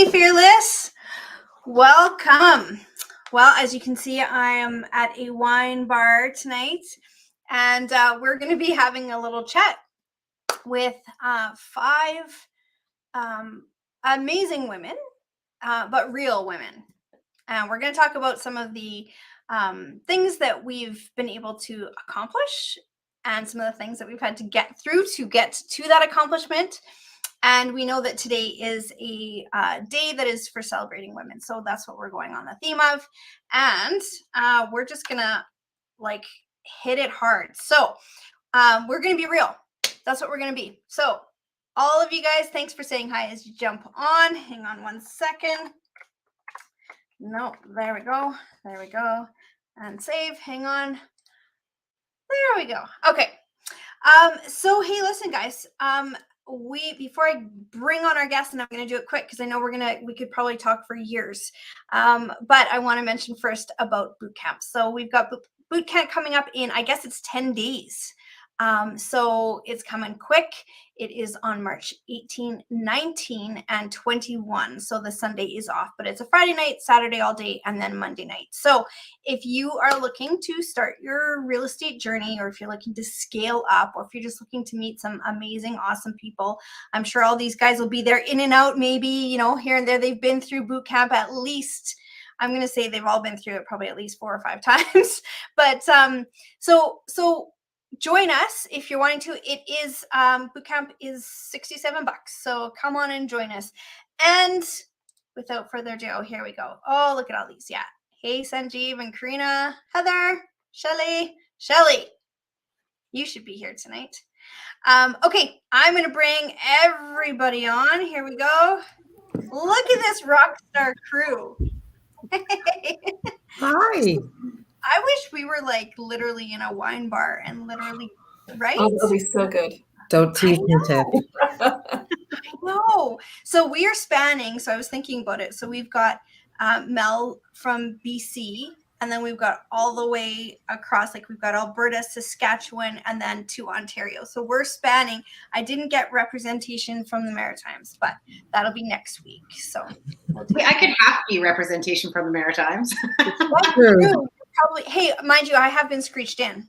Hey, Fearless. Welcome. Well, as you can see, I am at a wine bar tonight, and we're going to be having a little chat with five amazing women, but real women. And we're going to talk about some of the things that we've been able to accomplish and some of the things that we've had to get through to get to that accomplishment. And we know that today is a day that is for celebrating women. So that's what we're going on the theme of. And we're just going to hit it hard. So we're going to be real. That's what we're going to be. So all of you guys, thanks for saying hi as you jump on. Hang on one second. No, there we go. There we go. And save. Hang on. There we go. Okay. So hey, listen, guys. Before I bring on our guests, and I'm going to do it quick because I know we could probably talk for years. But I want to mention first about boot camp. So we've got boot camp coming up in, I guess it's 10 days. So it's coming quick. It is on March 18, 19, and 21. So the Sunday is off, but it's a Friday night, Saturday all day, and then Monday night. So if you are looking to start your real estate journey, or if you're looking to scale up, or if you're just looking to meet some amazing, awesome people, I'm sure all these guys will be there in and out, maybe, here and there. They've been through boot camp at least. I'm going to say they've all been through it probably at least 4 or 5 times. But so join us if you're wanting to. It is boot camp is $67. So come on and join us. And without further ado, here we go. Oh, look at all these. Yeah. Hey, Sanjeev and Karina, Heather, Shelly, you should be here tonight. Okay, I'm going to bring everybody on. Here we go. Look at this rock star crew. Hi. I wish we were literally in a wine bar and literally, right? Oh, that'll be so good. Don't tease me, Tiff. I know. So we are spanning. So I was thinking about it. So we've got Mel from BC, and then we've got all the way across, we've got Alberta, Saskatchewan, and then to Ontario. So we're spanning. I didn't get representation from the Maritimes, but that'll be next week. So I could have be representation from the Maritimes. Probably. Hey, mind you, I have been screeched in.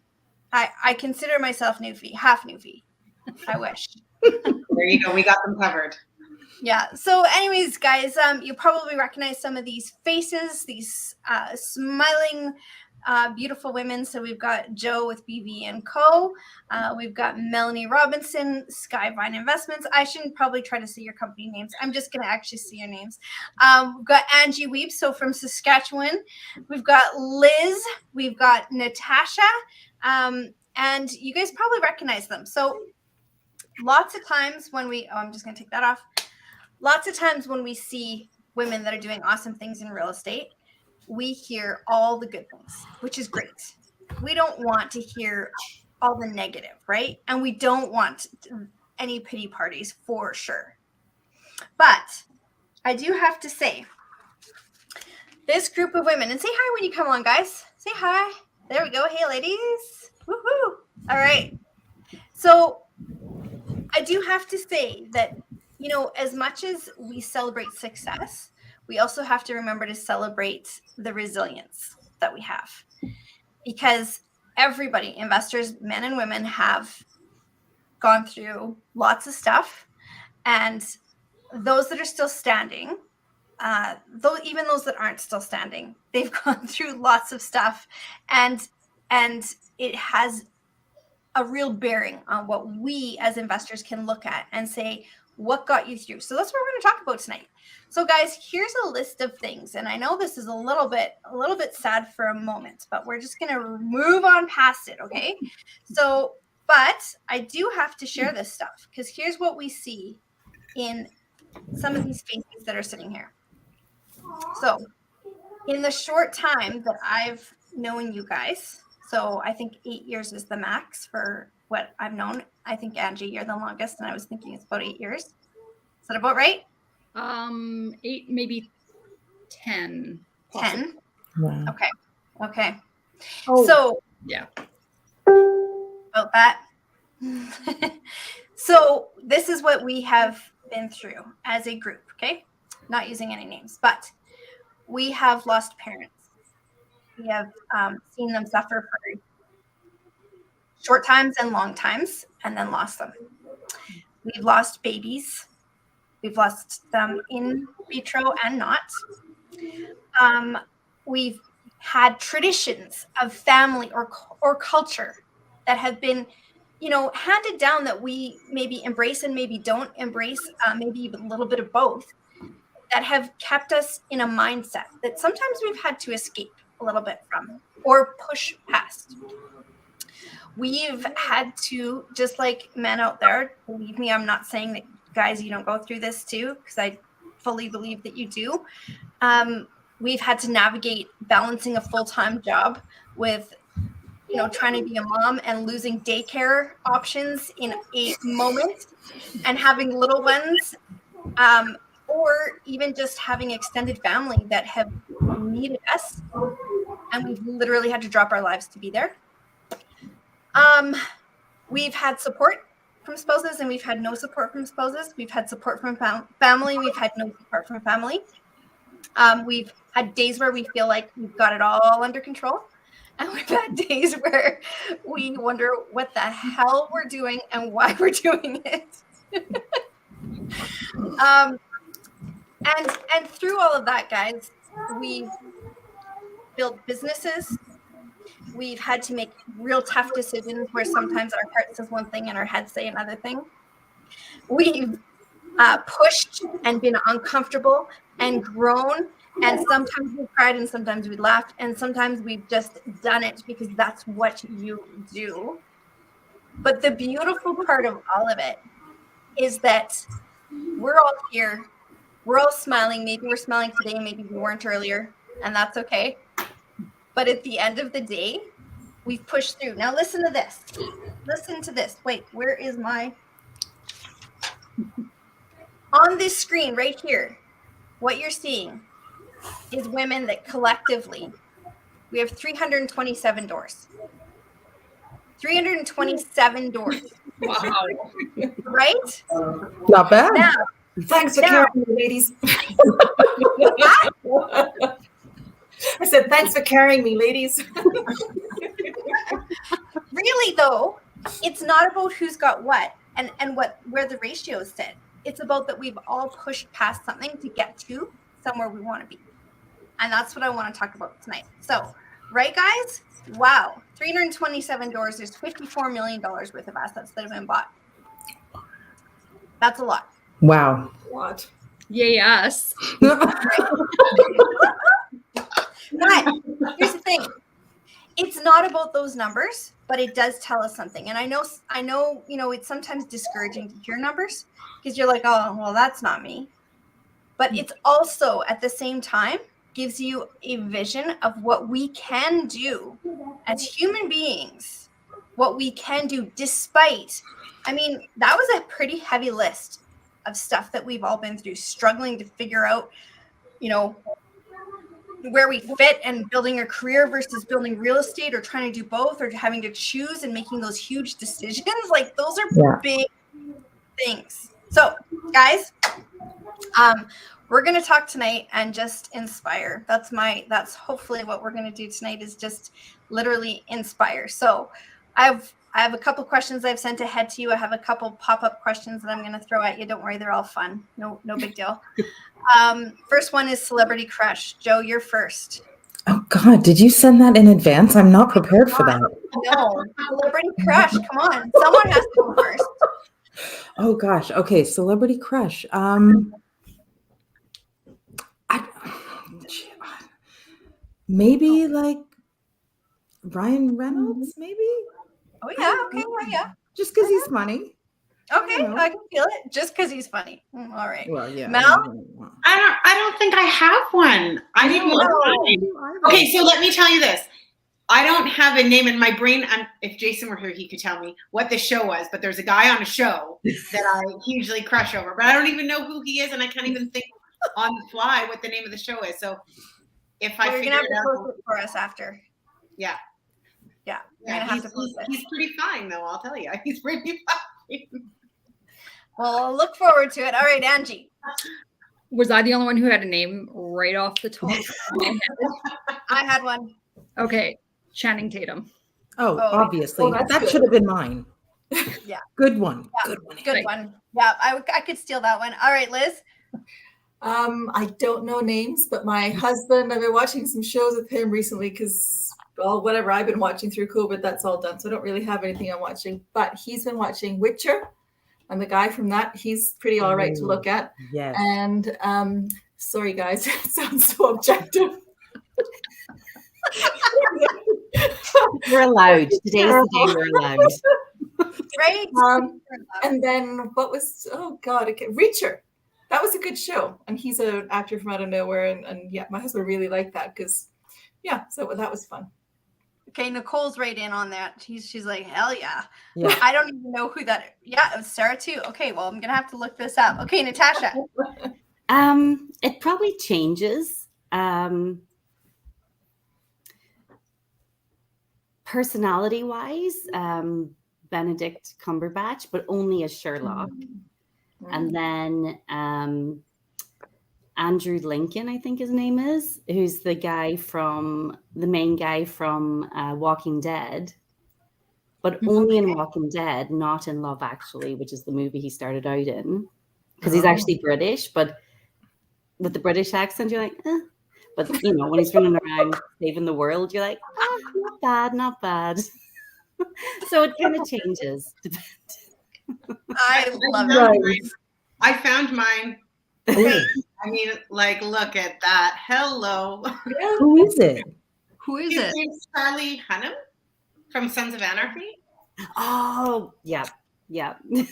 I consider myself Newfie, half Newfie. I wish. There you go. We got them covered. Yeah. So anyways, guys, you probably recognize some of these faces, these smiling, beautiful women. So we've got Joe with BV & Co. We've got Melanie Robinson, Skyvine Investments. I shouldn't probably try to say your company names. I'm just going to actually see your names. We've got Angie Weep, so from Saskatchewan. We've got Liz. We've got Natasha. And you guys probably recognize them. So lots of times when I'm just going to take that off. Lots of times when we see women that are doing awesome things in real estate, we hear all the good things, which is great. We don't want to hear all the negative, right? And we don't want any pity parties for sure. But I do have to say, this group of women, and say hi when you come on, guys. Say hi. There we go. Hey, ladies. Woohoo. All right. So I do have to say that, as much as we celebrate success, we also have to remember to celebrate the resilience that we have, because everybody, investors, men and women, have gone through lots of stuff. And those that are still standing, even those that aren't still standing, they've gone through lots of stuff, and it has a real bearing on what we as investors can look at and say, what got you through? So that's what we're going to talk about tonight. So guys, here's a list of things. And I know this is a little bit sad for a moment, but we're just going to move on past it. Okay. So, but I do have to share this stuff, because here's what we see in some of these faces that are sitting here. So in the short time that I've known you guys, so I think 8 years is the max for what I've known. I think, Angie, you're the longest, and I was thinking it's about 8 years. Is that about right? 8, maybe 10. 10? Wow. Okay. Oh. So, yeah. About that. So this is what we have been through as a group, okay? not using any names, but we have lost parents. We have seen them suffer for short times and long times and then lost them. We've lost babies. We've lost them in vitro and not. We've had traditions of family or culture that have been, handed down that we maybe embrace and maybe don't embrace, maybe even a little bit of both, that have kept us in a mindset that sometimes we've had to escape a little bit from or push past. We've had to, just like men out there, believe me, I'm not saying that, guys, you don't go through this too, because I fully believe that you do. We've had to navigate balancing a full-time job with, trying to be a mom and losing daycare options in a moment and having little ones, or even just having extended family that have needed us, and we've literally had to drop our lives to be there. We've had support from spouses and we've had no support from spouses. We've had support from family. We've had no support from family. We've had days where we feel like we've got it all under control. And we've had days where we wonder what the hell we're doing and why we're doing it. And through all of that, guys, we've built businesses. We've had to make real tough decisions where sometimes our heart says one thing and our heads say another thing. We've pushed and been uncomfortable and grown, and sometimes we cried and sometimes we laughed, and sometimes we've just done it because that's what you do. But the beautiful part of all of it is that we're all here. We're all smiling. Maybe we're smiling today, maybe we weren't earlier, and that's okay. But at the end of the day, we've pushed through. Now listen to this. Listen to this. Wait, where is my... On this screen right here, what you're seeing is women that collectively, we have 327 doors. 327 doors. Wow. Right? Not bad. Now, Thanks for carrying me, ladies. I said, thanks for carrying me, ladies. really though, it's not about who's got what and where the ratios sit. It's about that we've all pushed past something to get to somewhere we want to be. And that's what I want to talk about tonight. So, right, guys? Wow. 327 doors. There's $54 million worth of assets that have been bought. That's a lot. Wow. What? Yay, us. But here's the thing. It's not about those numbers, but it does tell us something. And I know, it's sometimes discouraging to hear numbers because you're like, oh, well, that's not me. But it's also at the same time gives you a vision of what we can do as human beings, what we can do despite, that was a pretty heavy list of stuff that we've all been through, struggling to figure out, where we fit and building a career versus building real estate or trying to do both or having to choose and making those huge decisions. Like those are big things. So guys, we're going to talk tonight and just inspire. That's hopefully what we're going to do tonight is just literally inspire. So I have a couple questions I've sent ahead to you. I have a couple pop-up questions that I'm going to throw at you. Don't worry, they're all fun. No big deal. First one is celebrity crush. Joe, you're first. Oh God, did you send that in advance? I'm not prepared for that. No, celebrity crush. Come on, someone has to go first. Oh gosh. Okay, celebrity crush. Maybe like Ryan Reynolds, maybe? Oh yeah, okay, well, yeah. Just because he's funny. Okay, I can feel it. Just because he's funny. All right. Well, yeah. Mel? I don't think I have one. I didn't know. Okay, so let me tell you this. I don't have a name in my brain. If Jason were here, he could tell me what the show was. But there's a guy on a show that I hugely crush over. But I don't even know who he is, and I can't even think on the fly what the name of the show is. So if I you're figure gonna have it to out, post it for us after. Yeah. Yeah, you're gonna have to post it. He's pretty fine, though. I'll tell you, he's pretty fine. Well, I'll look forward to it. All right, Angie. Was I the only one who had a name right off the top? of my head? I had one. Okay, Channing Tatum. Oh, Oh, obviously. that's That good. should have been mine. Yeah. Good one. Yeah. Good one. Good Right. one. Yeah, I could steal that one. All right, Liz. I don't know names, but my husband, I've been watching some shows with him recently because, well, whatever I've been watching through COVID, that's all done. So I don't really have anything I'm watching. But he's been watching Witcher, and the guy from that, he's pretty all right to look at. Yes. And sorry, guys, it sounds so objective. We're allowed. Today's the day we're allowed. Right? And then what was, oh God, Reacher. That was a good show. And he's an actor from out of nowhere. And yeah, my husband really liked that because, yeah, so that was fun. Okay, Nicole's right in on that. She's like, hell yeah. Yeah. I don't even know who that. Yeah, it was Sarah too. Okay, well, I'm gonna have to look this up. Okay, Natasha. It probably changes. Personality-wise, Benedict Cumberbatch, but only as Sherlock. And then Andrew Lincoln, I think his name is, who's the main guy from Walking Dead, but only in Walking Dead, not in Love Actually, which is the movie he started out in, because he's actually British, but with the British accent, you're like, eh. But when he's running around saving the world, you're like, not bad. So it kind of changes. I love it. I found mine. I mean, like, look at that. Hello. Who is it? Who is His it? name's Charlie Hunnam from Sons of Anarchy. Oh, yeah. Yeah, and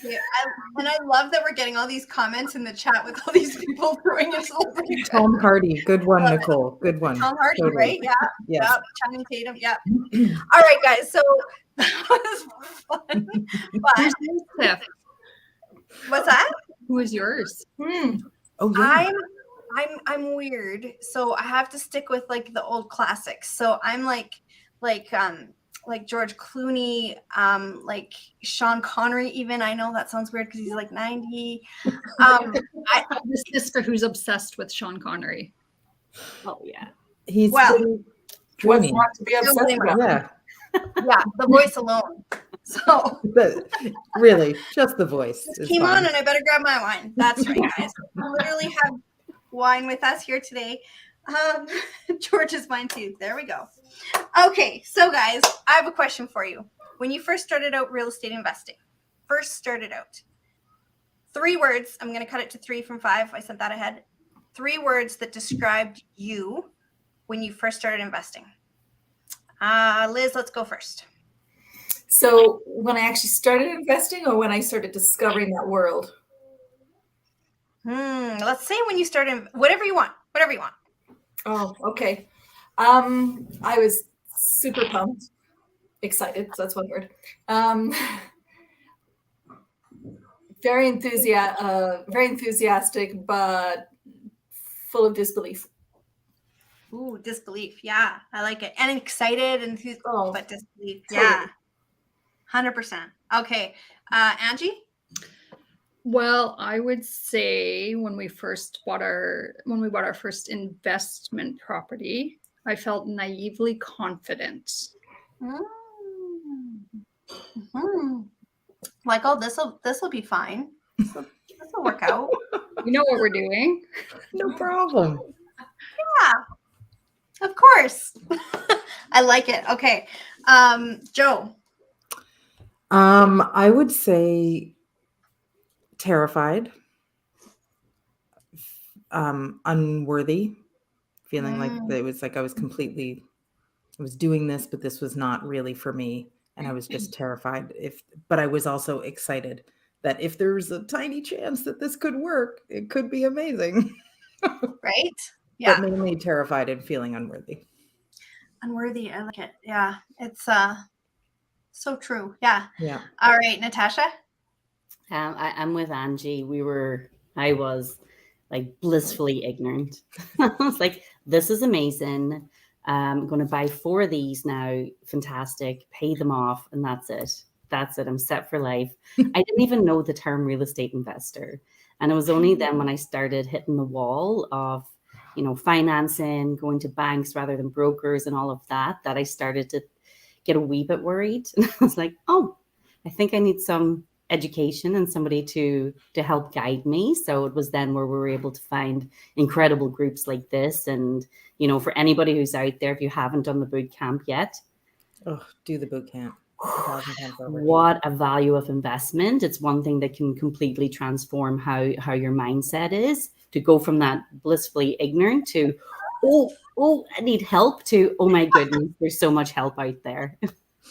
I love that we're getting all these comments in the chat with all these people throwing us over. Tom Hardy. Good one, Love it. Nicole. Good one. Tom Hardy, Totally. right? Yeah. Yes. Yeah. Channing Tatum. Yeah. All right, guys. So that was fun. But Who's yours, Tiff? what's that? Who is yours? Oh, yeah. I'm weird, so I have to stick with like the old classics. So I'm like George Clooney, like Sean Connery. Even I know that sounds weird because he's like 90. I have a sister who's obsessed with Sean Connery. Oh, yeah. He's Well, pretty What's dreamy. not to be Don't obsessed blame with? Yeah. yeah, the voice alone. So But really, just the voice. is came fine. on, and I better grab my wine. That's right, guys. We literally have wine with us here today. George is mine too. There we go. Okay, so guys, I have a question for you. When you first started out real estate investing, 3 words. I'm going to cut it to 3 from 5. I sent that ahead. 3 words that described you when you first started investing. Liz, let's go first. So when I actually started investing or when I started discovering that world? Let's say when you started, whatever you want. Oh, okay. I was super pumped, excited. So that's one word. Very enthusiastic, but full of disbelief. Ooh, disbelief. Yeah, I like it. And excited and but disbelief. Totally. Yeah, 100%. Okay, Angie. Well, I would say when we bought our first investment property, I felt naively confident. Like, oh, this will be fine. This will work out. You know what we're doing. No problem. Yeah, of course. I like it. Okay, Joe. I would say terrified, unworthy, feeling like it was like I was doing this, but this was not really for me. And I was just terrified but I was also excited that if there's a tiny chance that this could work, it could be amazing. Right? Yeah. But mainly terrified and feeling unworthy. Unworthy. I like it. Yeah. It's so true. Yeah. Yeah. All right, Natasha. I'm with Angie. I was like blissfully ignorant. I was like, this is amazing. I'm going to buy 4 of these now. Fantastic. Pay them off. And that's it. I'm set for life. I didn't even know the term real estate investor. And it was only then when I started hitting the wall of, financing, going to banks rather than brokers and all of that, that I started to get a wee bit worried. And I was like, oh, I think I need some education and somebody to help guide me. So it was then where we were able to find incredible groups like this. And, for anybody who's out there, if you haven't done the boot camp yet, do the boot camp. 1,000 times over. What a value of investment. It's one thing that can completely transform how your mindset is, to go from that blissfully ignorant to, oh, I need help, to, oh my goodness, there's so much help out there.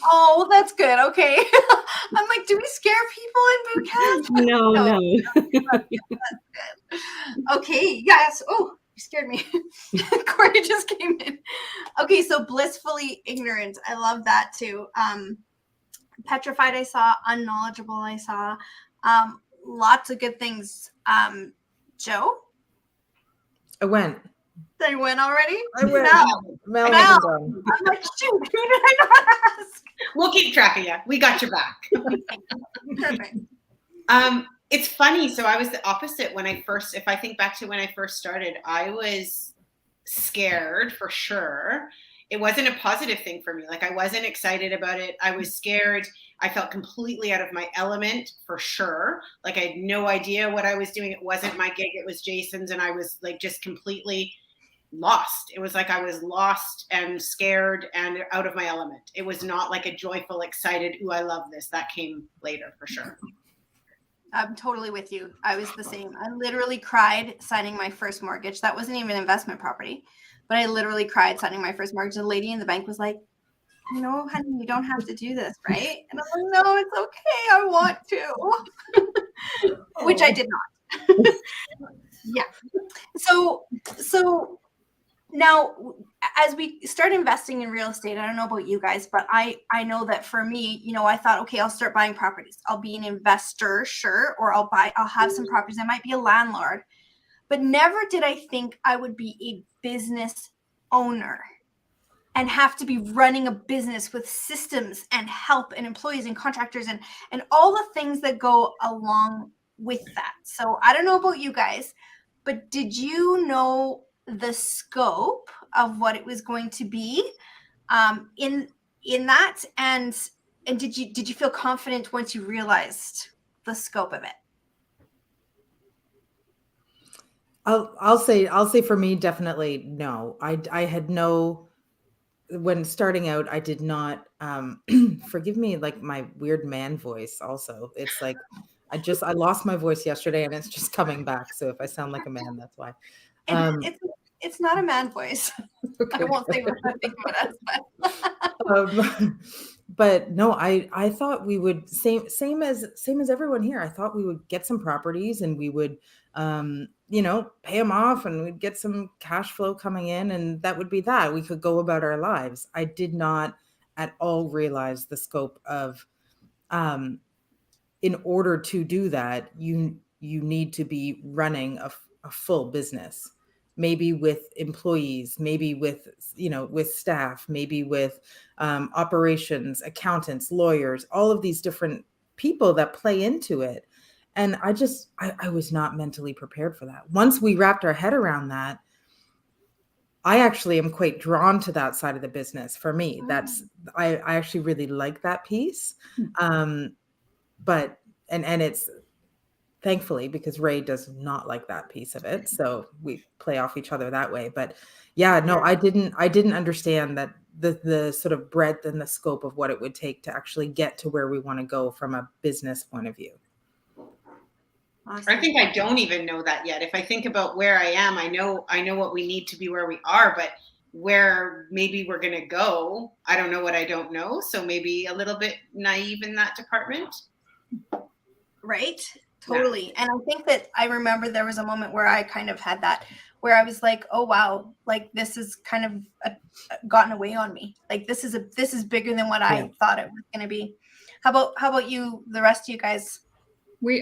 Oh, well, that's good. Okay. I'm like, do we scare people in boot camp? No. That's good. Okay. Yes. Oh, you scared me. Corey just came in. Okay. So blissfully ignorant. I love that too. Petrified, I saw. Unknowledgeable, I saw. Lots of good things. Joe? I went. They went already? I went. Mel. Done. I'm like, shoot, who did I not ask? We'll keep track of you. We got your back. Perfect. It's funny. So I was the opposite if I think back to when I first started, I was scared for sure. It wasn't a positive thing for me. Like, I wasn't excited about it. I was scared. I felt completely out of my element for sure. Like, I had no idea what I was doing. It wasn't my gig. It was Jason's. And I was like just completely lost. It was like I was lost and scared and out of my element. It was not like a joyful, excited, ooh, I love this. That came later for sure. I'm totally with you. I was the same. I literally cried signing my first mortgage. That wasn't even investment property, but I literally cried signing my first mortgage. The lady in the bank was like, no, honey, you don't have to do this, right? And I'm like, no, it's okay. I want to, which I did not. Yeah. So now, as we start investing in real estate, I don't know about you guys, but I know that for me, I thought, okay, I'll start buying properties. I'll be an investor, sure, or I'll have some properties. I might be a landlord, but never did I think I would be a business owner and have to be running a business with systems and help and employees and contractors and all the things that go along with that. So I don't know about you guys, but did you know the scope of what it was going to be in that, and did you feel confident once you realized the scope of it? I'll say for me, definitely no. I had no, when starting out, I did not forgive me, like my weird man voice also. It's like I lost my voice yesterday and it's just coming back. So if I sound like a man, that's why. It's not a man voice. Okay. I won't say what I think about us, but no, I thought we would same as everyone here. I thought we would get some properties and we would pay them off and we'd get some cash flow coming in, and that would be that. We could go about our lives. I did not at all realize the scope of in order to do that, you need to be running a full business. Maybe with employees, maybe with staff, maybe with operations, accountants, lawyers, all of these different people that play into it. And I was not mentally prepared for that. Once we wrapped our head around that, I actually am quite drawn to that side of the business. For me, I actually really like that piece. But it's thankfully, because Ray does not like that piece of it. So we play off each other that way. But yeah, no, I didn't understand that the sort of breadth and the scope of what it would take to actually get to where we want to go from a business point of view. Awesome. I think I don't even know that yet. If I think about where I am, I know what we need to be where we are, but where maybe we're going to go, I don't know what I don't know. So maybe a little bit naive in that department. Right. Totally. Yeah. And I think that I remember there was a moment where I kind of had that, where I was like, oh, wow, like this is kind of gotten away on me. Like this is bigger than what I thought it was going to be. How about you, the rest of you guys?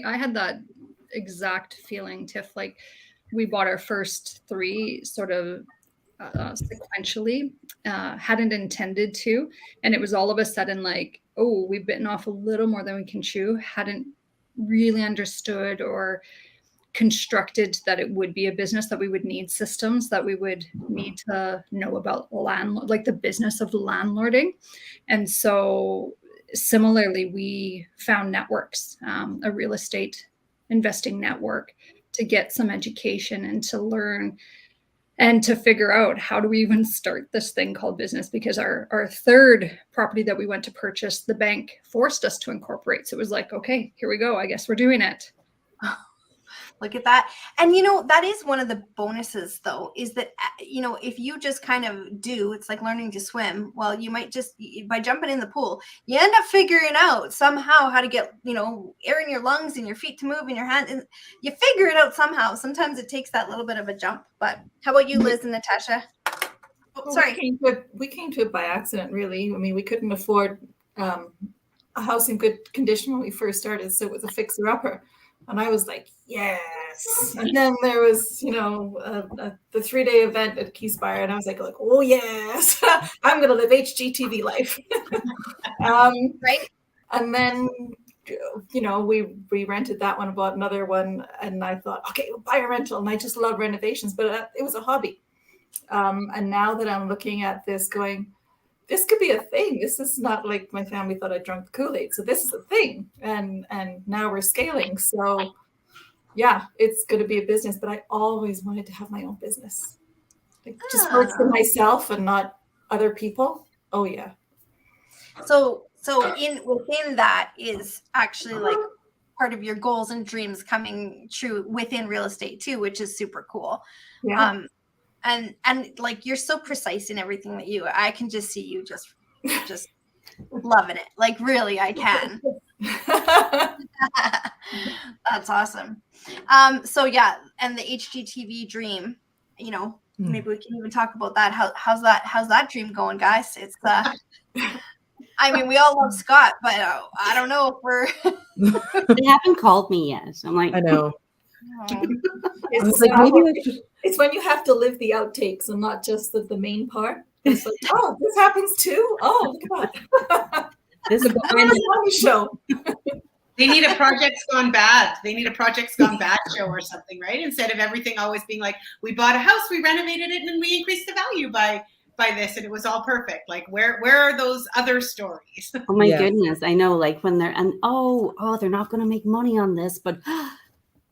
I had that exact feeling, Tiff. Like we bought our first 3 sort of sequentially, hadn't intended to. And it was all of a sudden like, oh, we've bitten off a little more than we can chew. Hadn't really understood or constructed that it would be a business, that we would need systems, that we would need to know about like the business of landlording. And so similarly, we found networks, a real estate investing network, to get some education and to learn and to figure out how do we even start this thing called business, because our third property that we went to purchase, the bank forced us to incorporate. So it was like, okay, here we go. I guess we're doing it. Look at that. And, you know, that is one of the bonuses, though, is that, you know, if you just kind of it's like learning to swim. Well, you might just, by jumping in the pool, you end up figuring out somehow how to get, you know, air in your lungs and your feet to move and your hands. And you figure it out somehow. Sometimes it takes that little bit of a jump. But how about you, Liz and Natasha? Oh, sorry. We came to it by accident, really. I mean, we couldn't afford a house in good condition when we first started. So it was a fixer-upper. And I was like, yes. And then there was, you know, the 3-day event at Keyspire. And I was like, oh, yes, I'm going to live HGTV life. Right. And then, you know, we rented that one, bought another one. And I thought, okay, we'll buy a rental. And I just love renovations. But it was a hobby. And now that I'm looking at this going, this could be a thing. This is not like my family thought I drank the Kool-Aid. So this is a thing. And now we're scaling. So yeah, it's going to be a business, but I always wanted to have my own business. Like just work for myself and not other people. Oh yeah. So within that is actually like part of your goals and dreams coming true within real estate too, which is super cool. Yeah. And like you're so precise in everything that I can just see you just loving it. Like really, I can. That's awesome. So yeah, and the HGTV dream, you know, maybe we can even talk about that. How's that dream going, guys? It's I mean, we all love Scott, but I don't know if we're They haven't called me yet. I'm like, I know. It's when you have to live the outtakes and not just the main part. It's like, oh, this happens too. Oh, look at that. This is on the show. They need a Projects Gone Bad. They need a Projects Gone Bad show or something, right? Instead of everything always being like, we bought a house, we renovated it, and we increased the value by this, and it was all perfect. Like, where are those other stories? oh my goodness. I know, like when they're, and they're not going to make money on this, but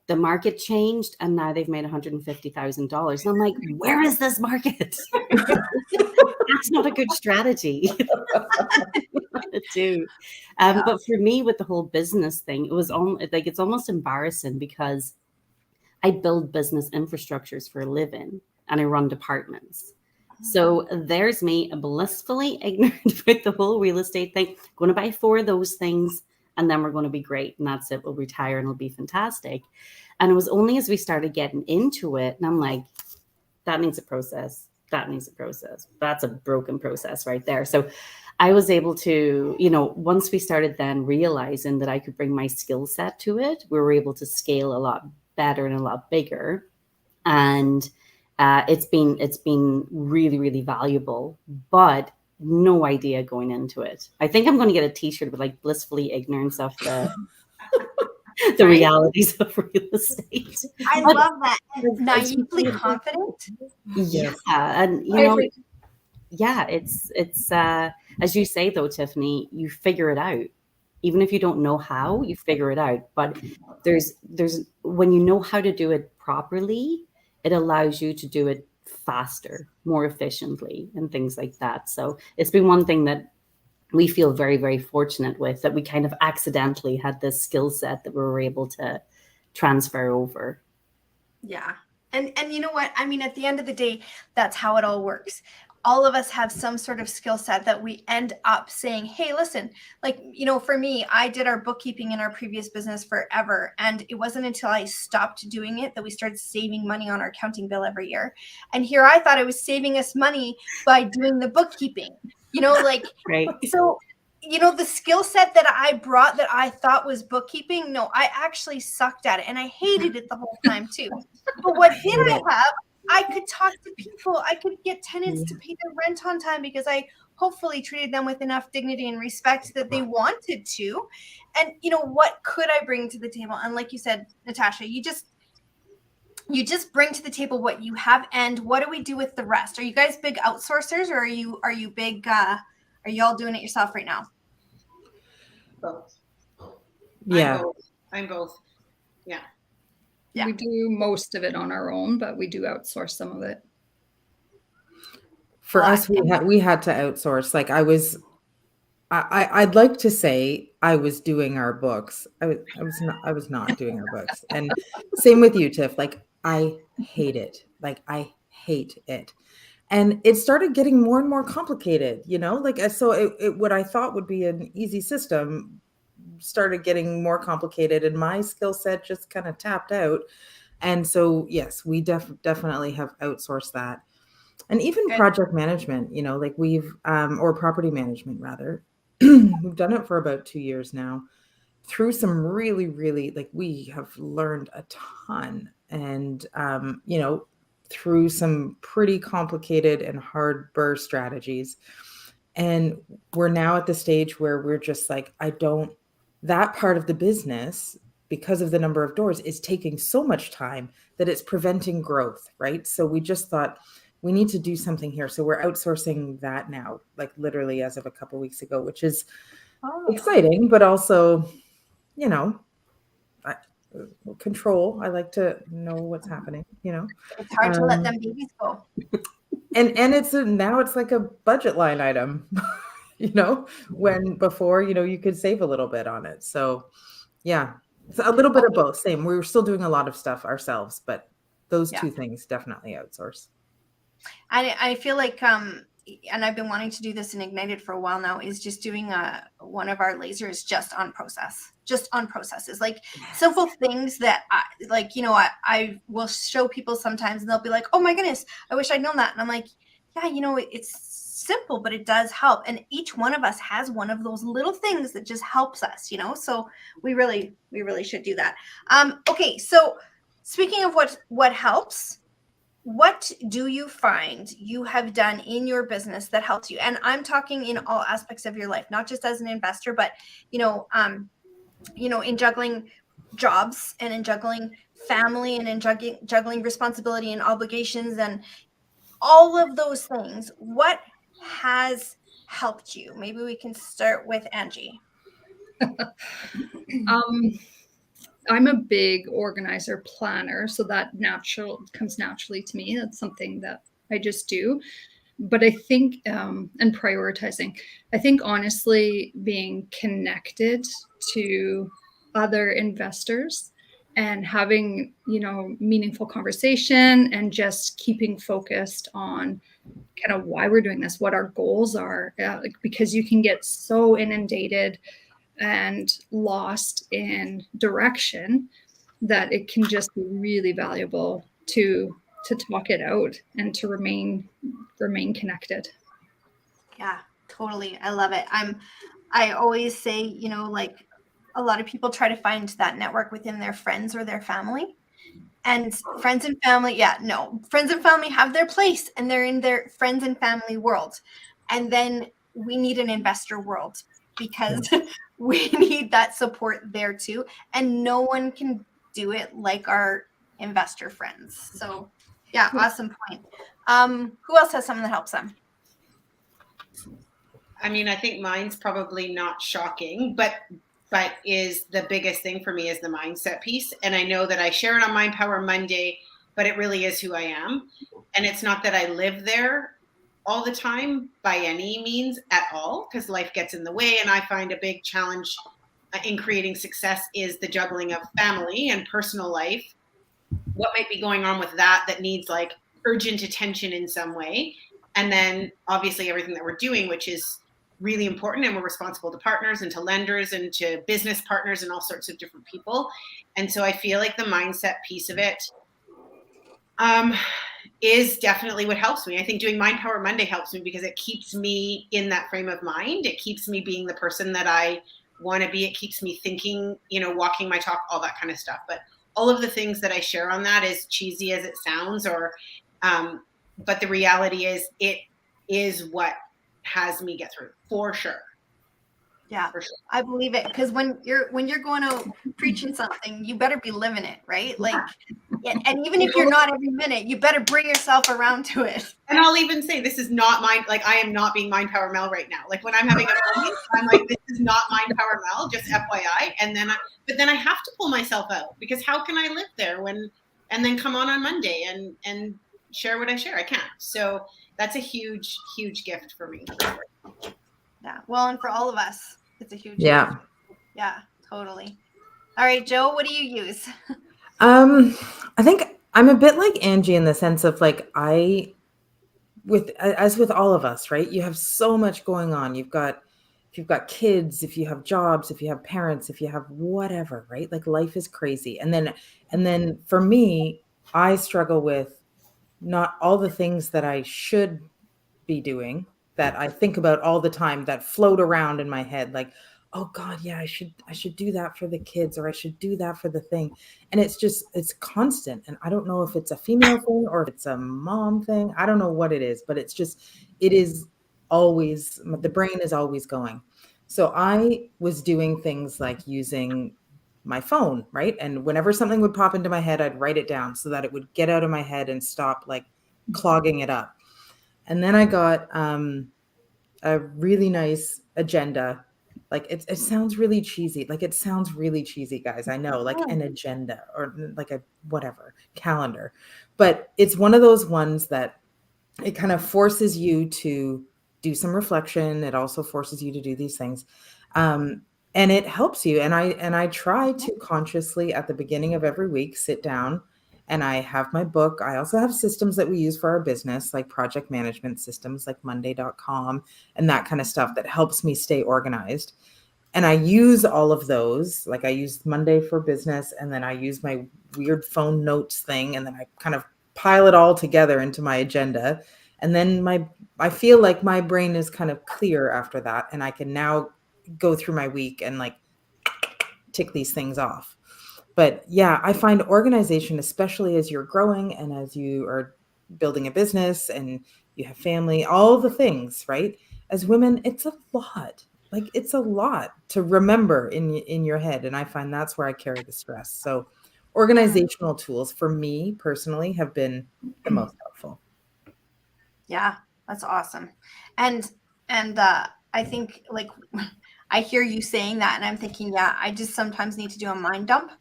the market changed and now they've made $150,000. And I'm like, where is this market? That's not a good strategy to do. But for me, with the whole business thing, it was like, it's almost embarrassing because I build business infrastructures for a living and I run departments. So there's me blissfully ignorant with the whole real estate thing. Going to buy 4 of those things and then we're going to be great. And that's it. We'll retire and it'll be fantastic. And it was only as we started getting into it, and I'm like, that needs a process. That needs a process. That's a broken process right there. So I was able to, you know, once we started then realizing that I could bring my skill set to it, we were able to scale a lot better and a lot bigger. And it's been really, really valuable, but no idea going into it. I think I'm going to get a t-shirt with like blissfully ignorance of the realities of real estate. I love that. And naively confident. Yeah. And you know, yeah, it's as you say though, Tiffany, you figure it out. Even if you don't know how, you figure it out. But there's when you know how to do it properly, it allows you to do it faster, more efficiently, and things like that. So it's been one thing that we feel very, very fortunate with, that we kind of accidentally had this skill set that we were able to transfer over. Yeah. And you know what? I mean, at the end of the day, that's how it all works. All of us have some sort of skill set that we end up saying, hey, listen, like, you know, for me, I did our bookkeeping in our previous business forever. And it wasn't until I stopped doing it that we started saving money on our accounting bill every year. And here I thought I was saving us money by doing the bookkeeping, you know, like, right. So, you know, the skill set that I brought that I thought was bookkeeping, no, I actually sucked at it and I hated it the whole time too. But what did I have? I could talk to people. I could get tenants to pay their rent on time because I hopefully treated them with enough dignity and respect that they wanted to. And, you know, what could I bring to the table? And like you said, Natasha, you just you just bring to the table what you have, and what do we do with the rest? Are you guys big outsourcers, or are you big? Are you all doing it yourself right now? Both. Yeah. I'm both. Yeah. We do most of it on our own, but we do outsource some of it. For us, we had to outsource. Like I'd like to say I was doing our books. I was not doing our books. And same with you, Tiff. Like I hate it. Like I hate it. And it started getting more and more complicated, you know, like, so what I thought would be an easy system started getting more complicated, and my skill set just kind of tapped out. And so, yes, we definitely have outsourced that. And even project management, you know, like or property management rather, we've done it for about 2 years now through some really, really, like we have learned a ton, and, you know, through some pretty complicated and hard burr strategies. And we're now at the stage where we're just like, that part of the business, because of the number of doors, is taking so much time that it's preventing growth, right? So we just thought we need to do something here. So we're outsourcing that now, like literally as of a couple of weeks ago, which is exciting, but also, you know, control. I like to know what's happening, you know. It's hard to let them babies go. And now it's like a budget line item, you know, when before, you know, you could save a little bit on it. So yeah, it's a little bit of both. Same. We were still doing a lot of stuff ourselves, but those two things definitely outsource. I feel like, and I've been wanting to do this in Ignited for a while now, is just doing one of our lasers just on processes, like simple things that I will show people sometimes, and they'll be like, oh my goodness, I wish I'd known that. And I'm like, yeah, you know, it's simple, but it does help. And each one of us has one of those little things that just helps us, you know, so we really should do that. Okay. So speaking of what helps, what do you find you have done in your business that helps you? And I'm talking in all aspects of your life, not just as an investor, but, in juggling jobs and in juggling family and in juggling responsibility and obligations and all of those things. What has helped you? Maybe we can start with Angie. I'm a big organizer planner, so that comes naturally to me. That's something that I just do. But I think, and prioritizing, I think honestly, being connected to other investors and having, meaningful conversation and just keeping focused on kind of why we're doing this, what our goals are, because you can get so inundated and lost in direction that it can just be really valuable to talk it out and to remain connected. Yeah, totally. I love it. I always say, like a lot of people try to find that network within their friends or their family. And friends and family, friends and family have their place and they're in their friends and family world. And then we need an investor world because we need that support there too. And no one can do it like our investor friends. So yeah, awesome point. Who else has something that helps them? I mean, I think mine's probably not shocking, but is the biggest thing for me is the mindset piece. And I know that I share it on Mind Power Monday, but it really is who I am. And it's not that I live there all the time by any means at all, because life gets in the way. And I find a big challenge in creating success is the juggling of family and personal life. What might be going on with that needs like urgent attention in some way. And then obviously everything that we're doing, which is really important, and we're responsible to partners and to lenders and to business partners and all sorts of different people. And so I feel like the mindset piece of it is definitely what helps me. I think doing Mind Power Monday helps me because it keeps me in that frame of mind. It keeps me being the person that I want to be. It keeps me thinking, walking my talk, all that kind of stuff. But all of the things that I share on that, as cheesy as it sounds, but the reality is it is what has me get through for sure. Yeah, for sure. I believe it, because when you're going out preaching something, you better be living it, right? Like Yeah, and even if you're not every minute, you better bring yourself around to it. And I'll even say, this is not mind, like I am not being Mind Power Mel right now. Like when I'm having a moment, I'm like, this is not Mind Power Mel, just FYI. And then but then I have to pull myself out, because how can I live there and then come on Monday and share what I share? I can't. So that's a huge, huge gift for me. Yeah. Well, and for all of us, it's a huge Yeah. gift. Yeah, totally. All right, Joe, what do you use? I think I'm a bit like Angie in the sense of like as with all of us, right? You have so much going on. If you've got kids, if you have jobs, if you have parents, if you have whatever, right? Like life is crazy. And then for me, I struggle with not all the things that I should be doing that I think about all the time that float around in my head. Like, oh God, yeah, I should do that for the kids, or I should do that for the thing. And it's constant. And I don't know if it's a female thing or if it's a mom thing. I don't know what it is, but it is always, the brain is always going. So I was doing things like using my phone, right? And whenever something would pop into my head, I'd write it down so that it would get out of my head and stop like clogging it up. And then I got a really nice agenda. Like it sounds really cheesy. Like it sounds really cheesy, guys. I know, like an agenda or like a whatever calendar, but it's one of those ones that it kind of forces you to do some reflection. It also forces you to do these things. And it helps you. And I try to consciously at the beginning of every week, sit down and I have my book. I also have systems that we use for our business, like project management systems like monday.com and that kind of stuff that helps me stay organized. And I use all of those. Like I use Monday for business, and then I use my weird phone notes thing, and then I kind of pile it all together into my agenda. And then I feel like my brain is kind of clear after that, and I can now go through my week and like tick these things off. But yeah, I find organization, especially as you're growing and as you are building a business and you have family, all the things, right? As women, it's a lot. Like it's a lot to remember in your head. And I find that's where I carry the stress. So organizational tools for me personally have been the most helpful. Yeah, that's awesome. And I think like I hear you saying that and I'm thinking, yeah, I just sometimes need to do a mind dump.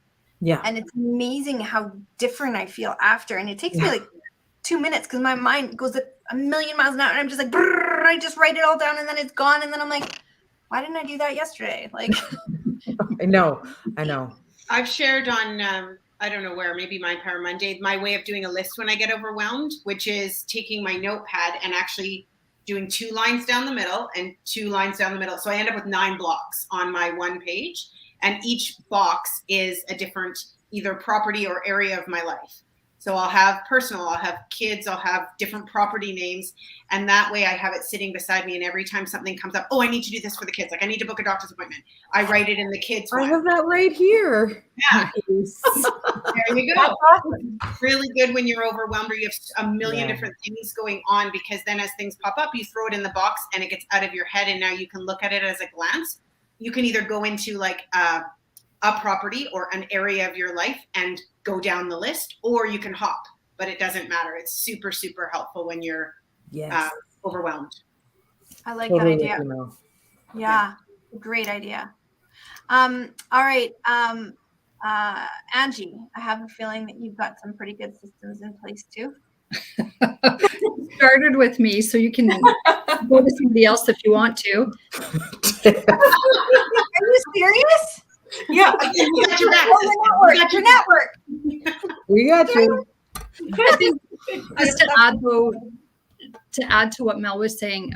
Yeah. And it's amazing how different I feel after. And it takes me like 2 minutes because my mind goes at a million miles an hour and I'm just like, I just write it all down and then it's gone. And then I'm like, why didn't I do that yesterday? Like, I know. I've shared on, I don't know where, maybe Mind Power Monday, my way of doing a list when I get overwhelmed, which is taking my notepad and actually doing 2 lines down the middle and 2 lines down the middle. So I end up with 9 blocks on my one page. And each box is a different either property or area of my life. So I'll have personal, I'll have kids, I'll have different property names. And that way I have it sitting beside me. And every time something comes up, oh, I need to do this for the kids. Like I need to book a doctor's appointment. I write it in the kids' one. I have that right here. Yeah. There you go. Awesome. Really good when you're overwhelmed or you have a million different things going on, because then as things pop up, you throw it in the box and it gets out of your head. And now you can look at it as a glance. You can either go into like a property or an area of your life and go down the list, or you can hop, but it doesn't matter. It's super, super helpful when you're overwhelmed. I like that idea. Yeah, great idea. All right. Angie, I have a feeling that you've got some pretty good systems in place too. Started with me, so you can go to somebody else if you want to. Are you serious? Yeah. We got your back. We got your network. We got you. I think just to add to what Mel was saying,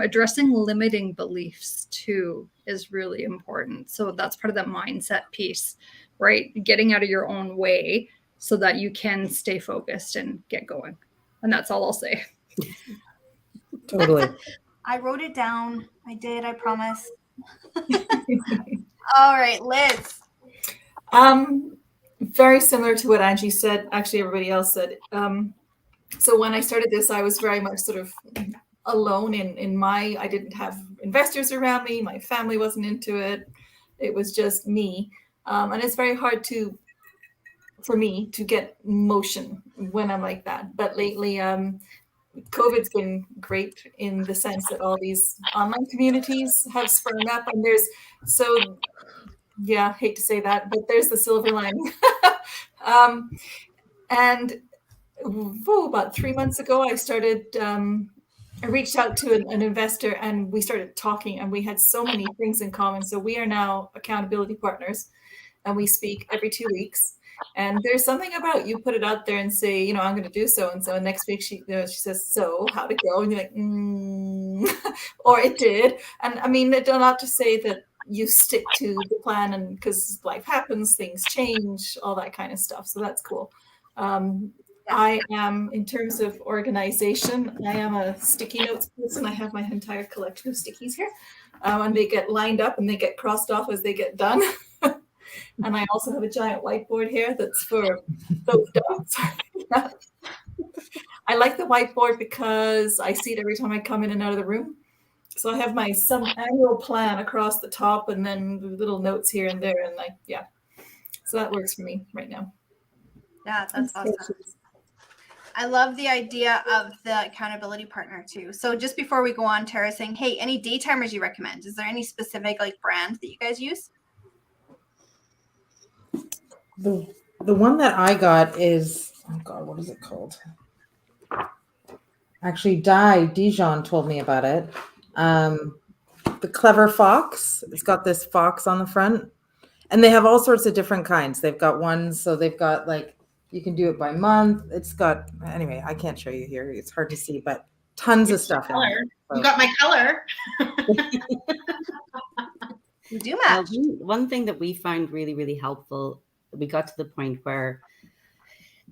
addressing limiting beliefs too is really important. So that's part of the mindset piece, right? Getting out of your own way so that you can stay focused and get going. And that's all I'll say. Totally. I wrote it down. I did, I promise. All right, Liz. Very similar to what Angie said, actually everybody else said. So when I started this, I was very much sort of alone I didn't have investors around me. My family wasn't into it. It was just me. And it's very hard to for me to get motion when I'm like that. But lately, COVID's been great in the sense that all these online communities have sprung up, and hate to say that, but there's the silver lining. And about 3 months ago, I reached out to an investor, and we started talking, and we had so many things in common. So we are now accountability partners, and we speak every 2 weeks. And there's something about you put it out there and say, I'm going to do so and so. And next week she says, so how'd it go? And you're like, or it did. And I mean, not to say that you stick to the plan, and because life happens, things change, all that kind of stuff. So that's cool. I am, in terms of organization, I am a sticky notes person. I have my entire collection of stickies here, and they get lined up and they get crossed off as they get done. And I also have a giant whiteboard here that's for those dogs. I like the whiteboard because I see it every time I come in and out of the room. So I have my annual plan across the top, and then little notes here and there, and so that works for me right now. Yeah, that's awesome. I love the idea of the accountability partner too. So just before we go on, Tara's saying, hey, any day timers you recommend? Is there any specific brand that you guys use? The one that I got is, oh God, what is it called? Actually, Dijon told me about it. The Clever Fox. It's got this fox on the front, and they have all sorts of different kinds. They've got ones, so they've got you can do it by month. It's got, anyway, I can't show you here. It's hard to see, but tons of stuff. Color. So. You got my color. You do match. One thing that we found really, really helpful, we got to the point where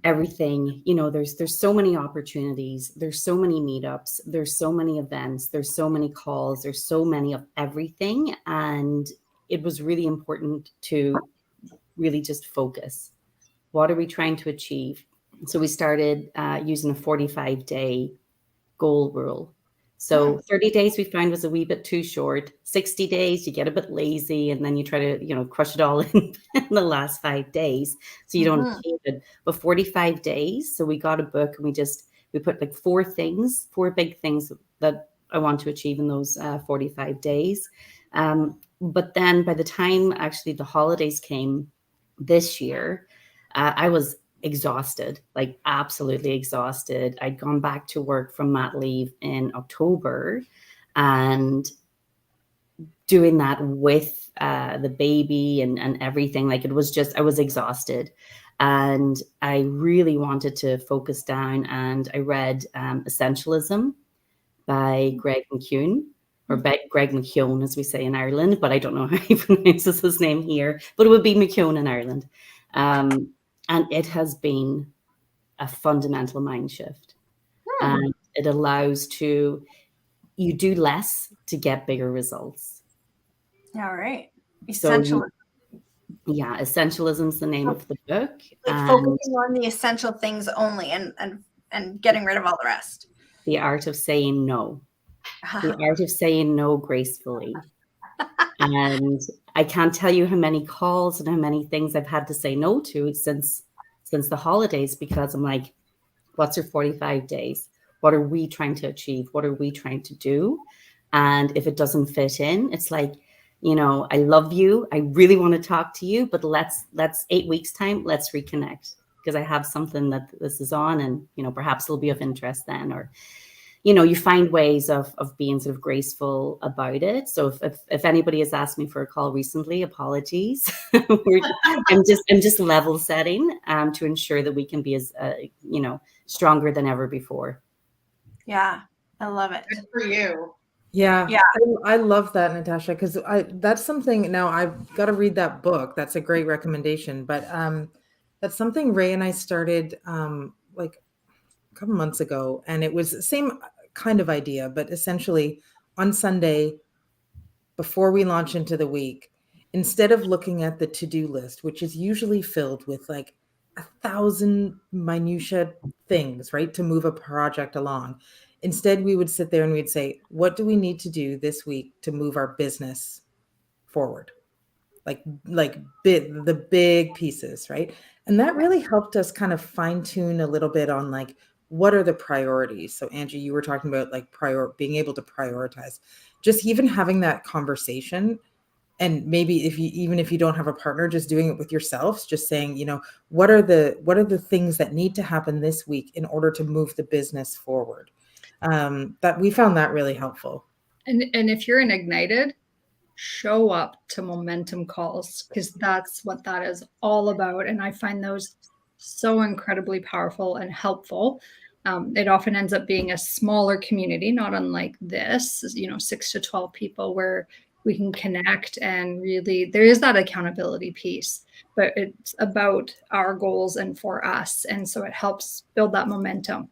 everything, there's so many opportunities, there's so many meetups, there's so many events, there's so many calls, there's so many of everything. And it was really important to really just focus. What are we trying to achieve? So we started using a 45-day goal rule. So 30 days we found was a wee bit too short. 60 days, you get a bit lazy, and then you try to, crush it all in the last 5 days. So you don't achieve it. But 45 days. So we got a book, and we put 4 big things that I want to achieve in those 45 days. But then by the time actually the holidays came this year, I was exhausted, absolutely exhausted. I'd gone back to work from mat leave in October, and doing that with the baby and everything, it was just, I was exhausted, and I really wanted to focus down. And I read Essentialism by Greg McKeown, or Greg McKeown, as we say in Ireland, but I don't know how he pronounces his name here, but it would be McKeown in Ireland. And it has been a fundamental mind shift. And it allows you do less to get bigger results. All right. Essentialism. Essentialism is the name of the book. Focusing on the essential things only, and getting rid of all the rest. The art of saying no. The art of saying no gracefully. And I can't tell you how many calls and how many things I've had to say no to since the holidays, because I'm like, what's your 45 days? What are we trying to achieve? What are we trying to do? And if it doesn't fit in, it's like, I love you. I really want to talk to you, but let's 8 weeks time, let's reconnect, because I have something that this is on, and, perhaps it'll be of interest then, or, you find ways of being sort of graceful about it. So if anybody has asked me for a call recently, apologies. I'm just level setting to ensure that we can be as stronger than ever before. Yeah, I love it. Good for you. Yeah. I love that, Natasha, because that's something. Now I've got to read that book. That's a great recommendation. But that's something Ray and I started a couple months ago, and it was the same kind of idea, but essentially on Sunday, before we launch into the week, instead of looking at the to-do list, which is usually filled with 1,000 minutia things, right, to move a project along, instead we would sit there and we'd say, what do we need to do this week to move our business forward? The big pieces, right? And that really helped us kind of fine tune a little bit on like, what are the priorities? So Angie, you were talking about like being able to prioritize, just even having that conversation. And maybe even if you don't have a partner, just doing it with yourselves, just saying, you know, what are the things that need to happen this week in order to move the business forward? That we found that really helpful. And if you're in Ignited, show up to momentum calls, because that's what that is all about. And I find those so incredibly powerful and helpful. It often ends up being a smaller community, not unlike this, 6 to 12 people, where we can connect, and really there is that accountability piece, but it's about our goals and for us. And so it helps build that momentum.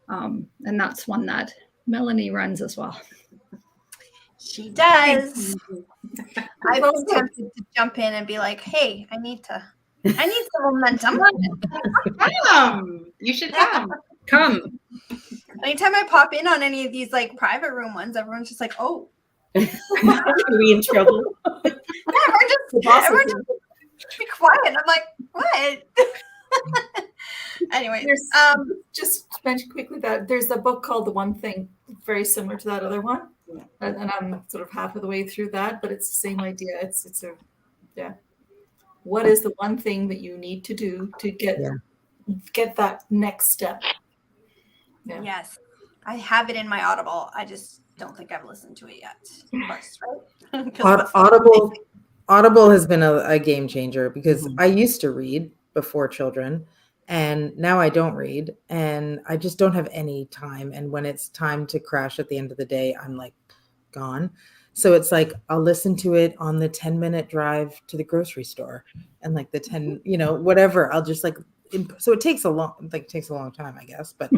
And that's one that Melanie runs as well. She does. I was tempted to jump in and be like, hey, I need some momentum. You should come. Come. Anytime I pop in on any of these like private room ones, everyone's just like, oh. Are we in trouble? Everyone just be quiet. I'm like, what? Anyway, just to mention quickly that there's a book called The One Thing, very similar to that other one. And I'm sort of half of the way through that, but it's the same idea. It's what is the one thing that you need to do to get that next step? Yeah. Yes, I have it in my Audible. I just don't think I've listened to it yet. Of course, right? Audible has been a game changer, because I used to read before children, and now I don't read, and I just don't have any time. And when it's time to crash at the end of the day, I'm like gone. So it's like, I'll listen to it on the 10-minute drive to the grocery store, and like the 10, whatever. I'll just like, so it takes a long time, I guess, but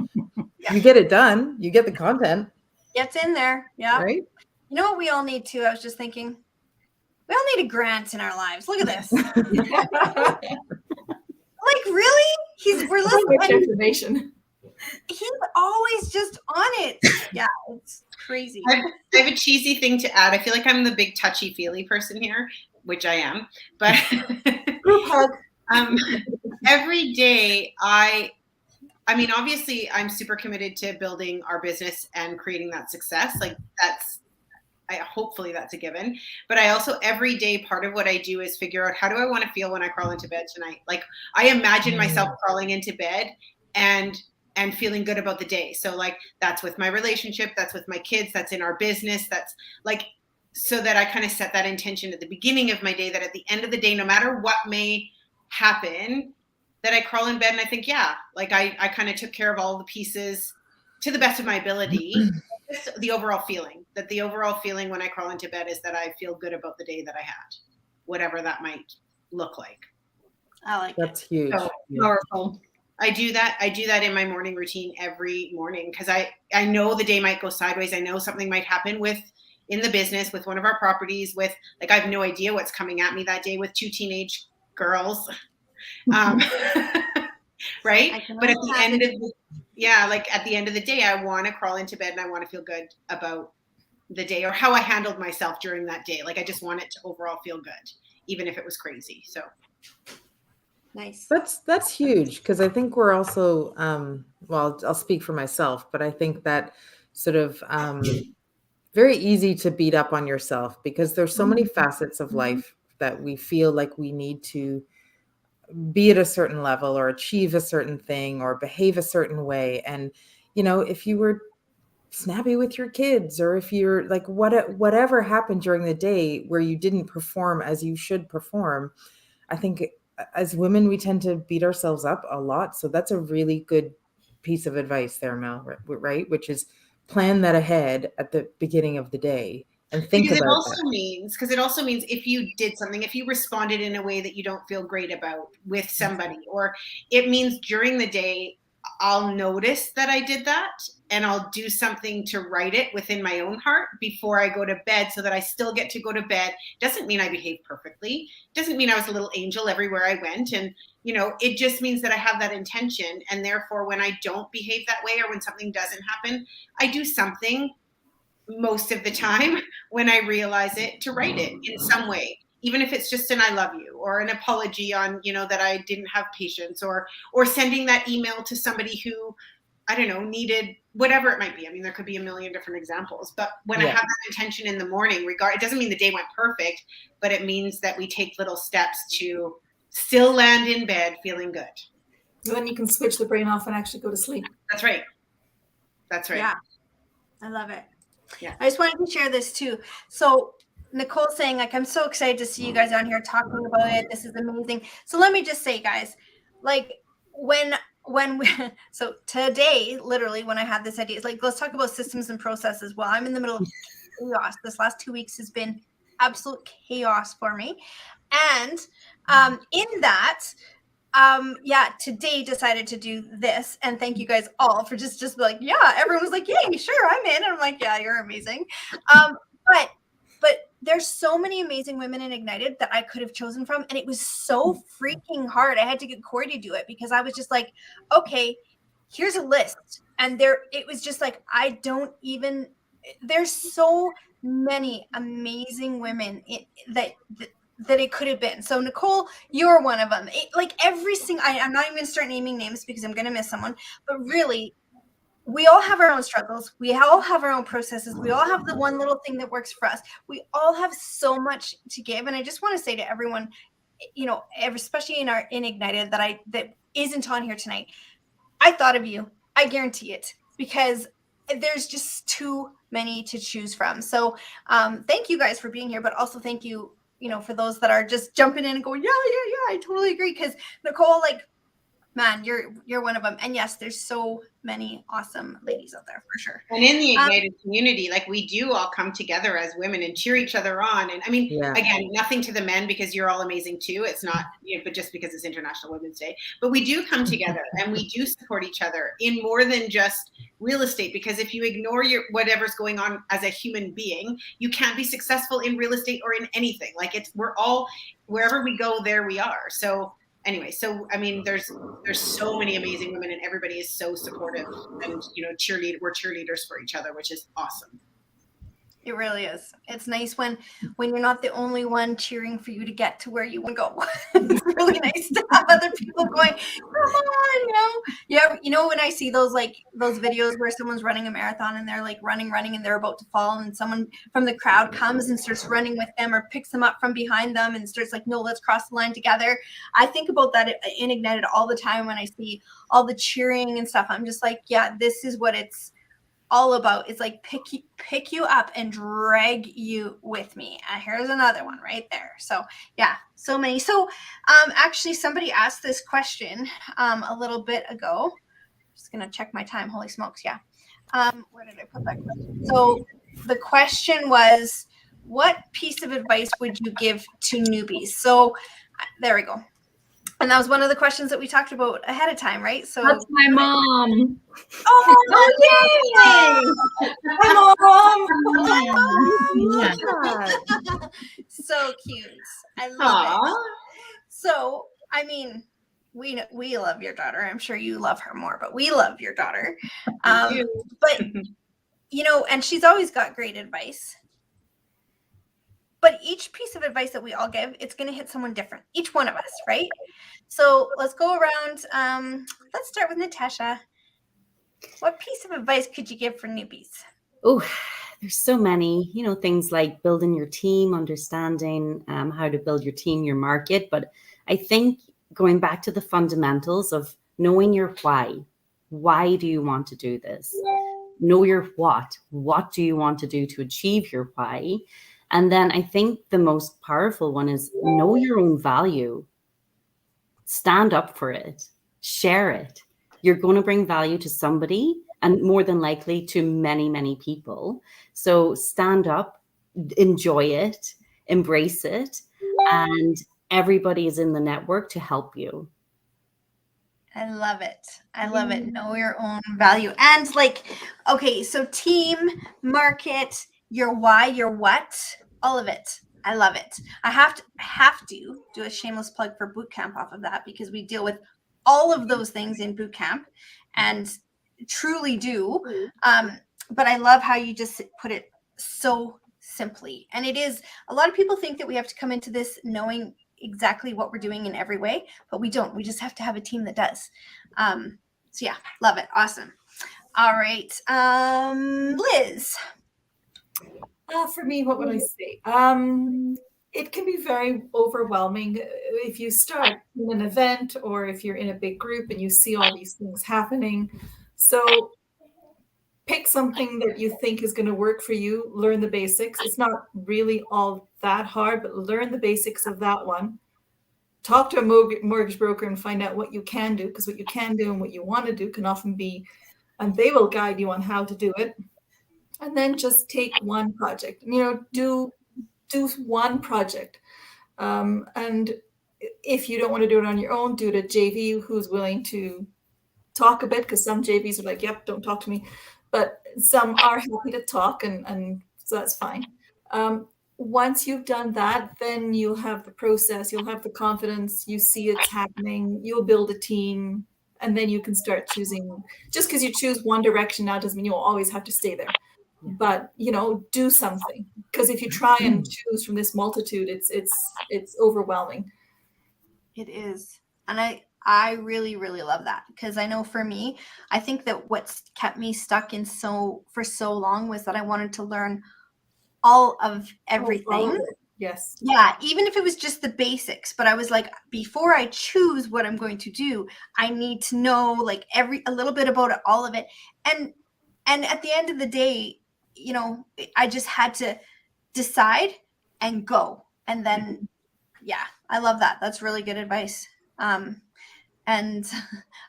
you get it done, you get the content. It's in there. Yeah. Right. You know what we all need to? I was just thinking, we all need a Grant in our lives. Look at this. Like, really? We're listening. Information. He's always just on it. Yeah, it's crazy. I have a cheesy thing to add. I feel like I'm the big touchy-feely person here, which I am. But every day I mean, obviously I'm super committed to building our business and creating that success. Like hopefully that's a given. But I also, every day, part of what I do is figure out, how do I want to feel when I crawl into bed tonight? Like, I imagine myself crawling into bed and feeling good about the day. So like, that's with my relationship, that's with my kids, that's in our business, that's like, so that I kind of set that intention at the beginning of my day, that at the end of the day, no matter what may happen, that I crawl in bed and I think, yeah, like I kind of took care of all the pieces to the best of my ability. The overall feeling when I crawl into bed is that I feel good about the day that I had, whatever that might look like. I like That's huge. So powerful. I do that in my morning routine every morning, because I know the day might go sideways. I know something might happen in the business, with one of our properties, with like, I have no idea what's coming at me that day with 2 teenage girls. Right. But at the end of the day, I want to crawl into bed and I want to feel good about the day, or how I handled myself during that day. Like, I just want it to overall feel good, even if it was crazy. So nice. That's huge, because I think we're also, well, I'll speak for myself, but I think that sort of very easy to beat up on yourself, because there's so many facets of life that we feel like we need to be at a certain level, or achieve a certain thing, or behave a certain way. And, if you were snappy with your kids, or if you're like, whatever happened during the day where you didn't perform as you should perform, I think as women, we tend to beat ourselves up a lot. So that's a really good piece of advice there, Mel, right? Which is, plan that ahead at the beginning of the day and think about that. Because it also means if you did something, if you responded in a way that you don't feel great about with somebody, or it means during the day, I'll notice that I did that, and I'll do something to right it within my own heart before I go to bed, so that I still get to go to bed. Doesn't mean I behaved perfectly. Doesn't mean I was a little angel everywhere I went. And, it just means that I have that intention. And therefore, when I don't behave that way, or when something doesn't happen, I do something most of the time when I realize it to right it in some way. even if it's just an I love you or an apology on, that I didn't have patience, or sending that email to somebody who, I don't know, needed whatever it might be. I mean, there could be a million different examples, but when I have that intention in the morning, it doesn't mean the day went perfect, but it means that we take little steps to still land in bed feeling good. Then you can switch the brain off and actually go to sleep. That's right. Yeah, I love it. Yeah. I just wanted to share this too. So Nicole saying, like, I'm so excited to see you guys on here talking about it. This is amazing. So let me just say, guys, like when we, so today, literally when I had this idea, it's like, let's talk about systems and processes. Well, I'm in the middle of chaos. This last 2 weeks has been absolute chaos for me. And in that, today decided to do this, and thank you guys all for just like, everyone was like, yay, sure, I'm in. And I'm like, yeah, you're amazing. But there's so many amazing women in Ignited that I could have chosen from, and it was so freaking hard. I had to get Corey to do it because I was just like, okay, here's a list, and it was just like, there's so many amazing women that it could have been. So Nicole, you're one of them. I'm not even going to start naming names because I'm going to miss someone, but really, we all have our own struggles. We all have our own processes. We all have the one little thing that works for us. We all have so much to give. And I just want to say to everyone, especially in Ignited that isn't on here tonight, I thought of you. I guarantee it, because there's just too many to choose from. So thank you guys for being here, but also thank you, for those that are just jumping in and going, yeah, I totally agree. Because Nicole, like, man, you're one of them. And yes, there's so many awesome ladies out there for sure. And in the Ignited community, like, we do all come together as women and cheer each other on. And I mean, again, nothing to the men, because you're all amazing too. It's not, but just because it's International Women's Day, but we do come together and we do support each other in more than just real estate. Because if you ignore whatever's going on as a human being, you can't be successful in real estate or in anything. Like, we're all, wherever we go, there we are. So anyway, I mean, there's so many amazing women, and everybody is so supportive, and we're cheerleaders for each other, which is awesome. It really is. It's nice when you're not the only one cheering for you to get to where you want to go. It's really nice to have other people going, come on, Yeah, when I see those videos where someone's running a marathon and they're like running and they're about to fall, and someone from the crowd comes and starts running with them or picks them up from behind them and starts like, no, let's cross the line together. I think about that in Ignited all the time when I see all the cheering and stuff. I'm just like, yeah, this is what it's all about. It's like pick you up and drag you with me. And here's another one right there. So yeah, so many. So actually somebody asked this question a little bit ago. Just gonna check my time. Holy smokes. Yeah. Where did I put that question? So the question was, what piece of advice would you give to newbies? So there we go. And that was one of the questions that we talked about ahead of time, right? So that's my mom. Oh, yay! Hi, Mom. So cute. I love it. So, I mean, we love your daughter. I'm sure you love her more, but we love your daughter. But and she's always got great advice. But each piece of advice that we all give, it's going to hit someone different. Each one of us, right? So let's go around. Let's start with Natasha. What piece of advice could you give for newbies? Oh, there's so many, things like building your team, understanding how to build your team, your market. But I think going back to the fundamentals of knowing your why. Why do you want to do this? Know your what. What do you want to do to achieve your why? And then I think the most powerful one is know your own value. Stand up for it. Share it. You're going to bring value to somebody, and more than likely to many, many people. So stand up, enjoy it, embrace it, and everybody is in the network to help you. I love it. I love it. Know your own value. And okay, so team, market, your why, your what, all of it. I love it. I have to do a shameless plug for boot camp off of that, because we deal with all of those things in boot camp and truly do. But I love how you just put it so simply. And it is, a lot of people think that we have to come into this knowing exactly what we're doing in every way, but we don't. We just have to have a team that does. So yeah, love it. Awesome. All right. Liz. For me, what would I say? It can be very overwhelming if you start in an event or if you're in a big group and you see all these things happening. So pick something that you think is going to work for you, learn the basics. It's not really all that hard, but learn the basics of that one. Talk to a mortgage broker and find out what you can do, because what you can do and what you want to do can often be, and they will guide you on how to do it. And then just take one project, do one project. And if you don't want to do it on your own, do it at JV who's willing to talk a bit, because some JVs are like, yep, don't talk to me. But some are happy to talk, and so that's fine. Once you've done that, then you'll have the process, you'll have the confidence, you see it's happening, you'll build a team, and then you can start choosing. Just because you choose one direction now doesn't mean you'll always have to stay there. But do something, because if you try and choose from this multitude, it's overwhelming. It is. And I really, really love that, because I know for me, I think that what's kept me stuck for so long was that I wanted to learn all of everything. All of it. Yes. Yeah, even if it was just the basics, but I was like, before I choose what I'm going to do, I need to know like a little bit about all of it. And at the end of the day, I just had to decide and go. And then, yeah, I love that. That's really good advice. And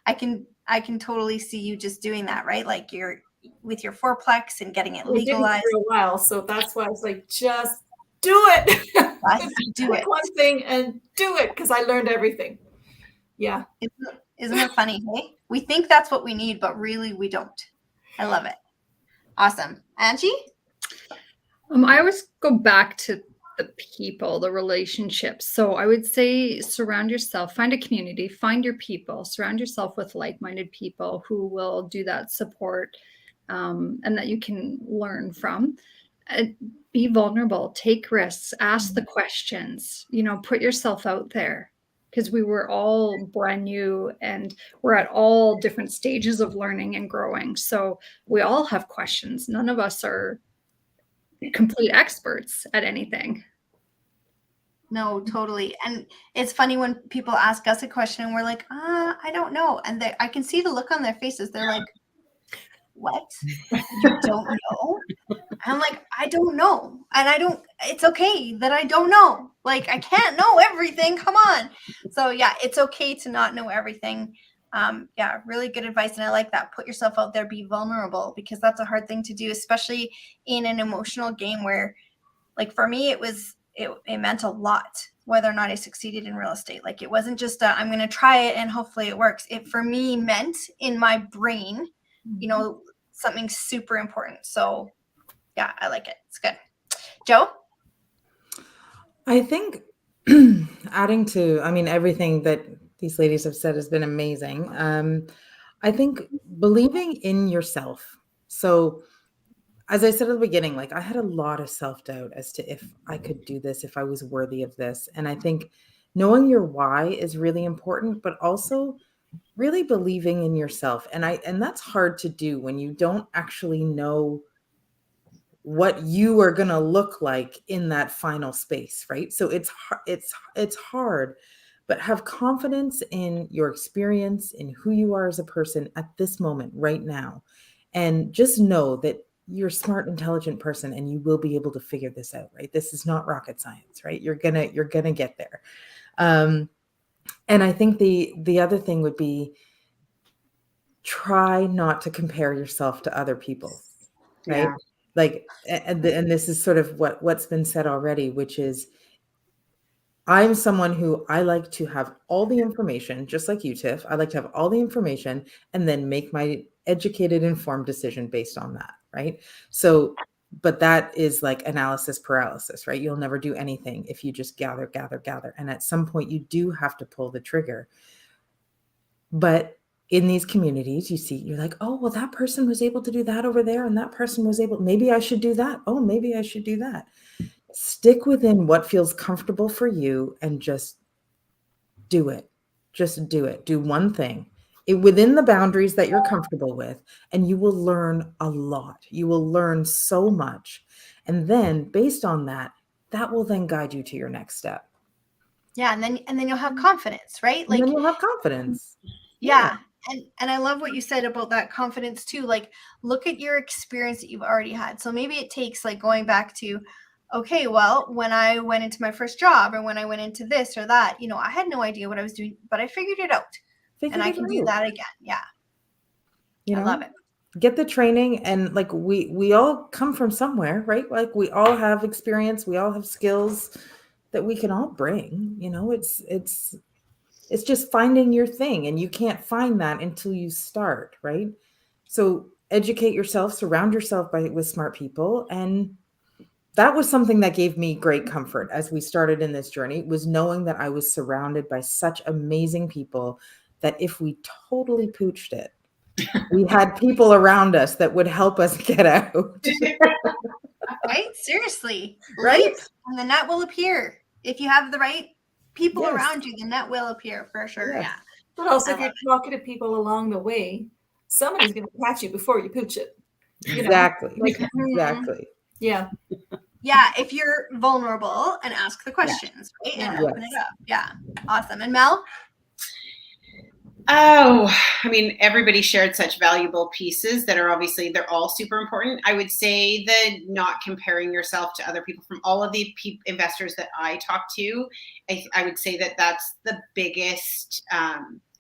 I can totally see you just doing that, right? Like you're with your fourplex and getting it legalized for a while. So that's why I was like, just do it. Do it. One thing and do it, because I learned everything. Yeah. Isn't it funny? Hey, we think that's what we need, but really we don't. I love it. Awesome. Angie? I always go back to the people, the relationships. So I would say surround yourself, find a community, find your people, surround yourself with like-minded people who will do that support and that you can learn from. Be vulnerable, take risks, ask the questions, put yourself out there, because we were all brand new and we're at all different stages of learning and growing. So we all have questions. None of us are complete experts at anything. No, totally. And it's funny when people ask us a question and we're like, I don't know. And I can see the look on their faces. They're like, what? You don't know? I'm like, I don't know. And it's okay that I don't know. Like, I can't know everything. Come on. So yeah, it's okay to not know everything. Yeah, really good advice. And I like that. Put yourself out there, be vulnerable, because that's a hard thing to do, especially in an emotional game where, like, for me, it meant a lot whether or not I succeeded in real estate. Like, it wasn't just I'm going to try it and hopefully it works. It, for me, meant in my brain, something super important. So yeah, I like it. It's good. Joe? I think adding to, everything that these ladies have said has been amazing. I think believing in yourself. So as I said at the beginning, like, I had a lot of self-doubt as to if I could do this, if I was worthy of this. And I think knowing your why is really important, but also really believing in yourself. And that's hard to do when you don't actually know what you are going to look like in that final space, right? So it's hard, but have confidence in your experience, in who you are as a person at this moment right now. And just know that you're a smart, intelligent person and you will be able to figure this out, right? This is not rocket science, right? You're going to get there. And I think the other thing would be, try not to compare yourself to other people, right? Yeah. Like, and this is sort of what's been said already, which is, I'm someone who I like to have all the information, just like you, Tiff. I like to have all the information and then make my educated, informed decision based on that, right? So, but that is like analysis paralysis, right? You'll never do anything if you just gather. And at some point you do have to pull the trigger. But in these communities, you're like, oh, well, that person was able to do that over there, and that person was able, maybe I should do that. Oh, maybe I should do that. Stick within what feels comfortable for you and just do it. Just do it. Do one thing within the boundaries that you're comfortable with, and you will learn a lot. You will learn so much. And then based on that, that will then guide you to your next step. Yeah. And then you'll have confidence, right? And then you'll have confidence. Yeah. And I love what you said about that confidence too. Like, look at your experience that you've already had. So maybe it takes like going back to, okay, well, when I went into my first job or when I went into this or that, I had no idea what I was doing, but I figured it out. And I can do that again. Yeah. I love it. Get the training, and like we all come from somewhere, right? Like we all have experience, we all have skills that we can all bring. It's just finding your thing, and you can't find that until you start, right? So educate yourself, surround yourself with smart people. And that was something that gave me great comfort as we started in this journey, was knowing that I was surrounded by such amazing people that if we totally pooched it, we had people around us that would help us get out. Right? Seriously. Right? And the net will appear. If you have the right people Yes. around you, the net will appear for sure. Yes. Yeah. But also, if you're talking to people along the way, somebody's going to catch you before you pooch it. Exactly. Exactly. Yeah. Yeah. If you're vulnerable and ask the questions, right? And open it up. Yeah. Awesome. And Mel? Oh, I mean, everybody shared such valuable pieces that are obviously, they're all super important. I would say the not comparing yourself to other people. From all of the investors that I talk to, I would say that that's the biggest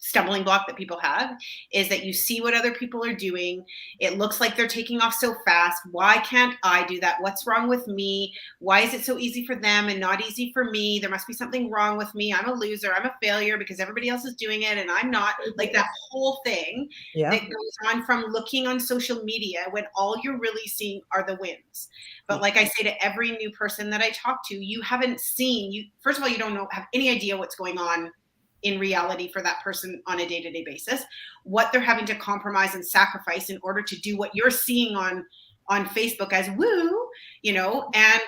stumbling block that people have, is that you see what other people are doing. It looks like they're taking off so fast. Why can't I do that? What's wrong with me? Why is it so easy for them and not easy for me? There must be something wrong with me. I'm a loser. I'm a failure because everybody else is doing it and I'm not. Like that whole thing that goes on from looking on social media when all you're really seeing are the wins. But like I say to every new person that I talk to, you haven't seen, first of all, you don't have any idea what's going on in reality for that person on a day-to-day basis, what they're having to compromise and sacrifice in order to do what you're seeing on Facebook as woo, and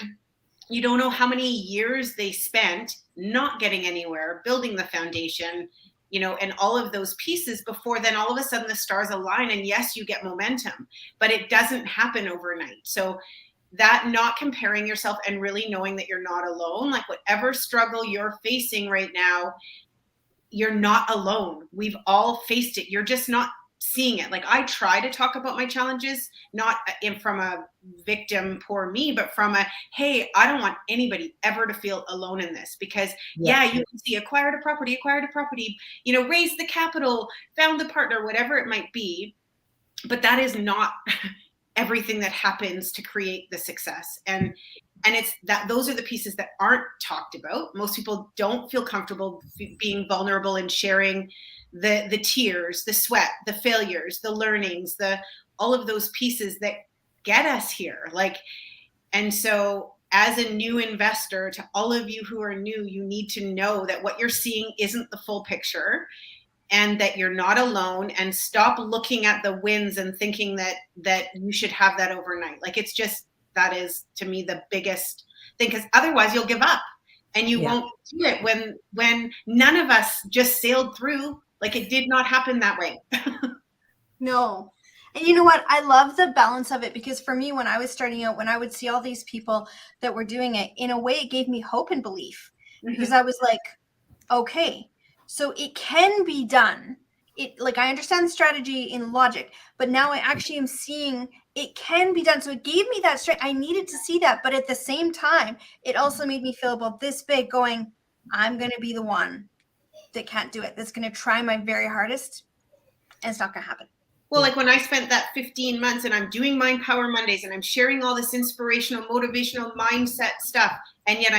you don't know how many years they spent not getting anywhere, building the foundation, and all of those pieces before then all of a sudden the stars align and yes, you get momentum, but it doesn't happen overnight. So that not comparing yourself and really knowing that you're not alone, like whatever struggle you're facing right now, you're not alone. We've all faced it. You're just not seeing it. Like I try to talk about my challenges, not from a victim, poor me, but from a, hey, I don't want anybody ever to feel alone in this, because you can see acquired a property, raised the capital, found the partner, whatever it might be. But that is not everything that happens to create the success. And it's that those are the pieces that aren't talked about. Most people don't feel comfortable being vulnerable and sharing the tears, the sweat, the failures, the learnings, all of those pieces that get us here. And so as a new investor, to all of you who are new, you need to know that what you're seeing isn't the full picture and that you're not alone, and stop looking at the wins and thinking that you should have that overnight. It's just, that is to me the biggest thing, because otherwise you'll give up and you won't do it when none of us just sailed through. It did not happen that way. No. And you know what? I love the balance of it, because for me, when I was starting out, when I would see all these people that were doing it, in a way, it gave me hope and belief, because I was like, okay, so it can be done. I understand the strategy in logic, but now I actually am seeing it can be done. So it gave me that strength. I needed to see that. But at the same time, it also made me feel about this big, going, I'm going to be the one that can't do it. That's going to try my very hardest, and it's not going to happen. Well, when I spent that 15 months and I'm doing Mind Power Mondays and I'm sharing all this inspirational, motivational mindset stuff, and yet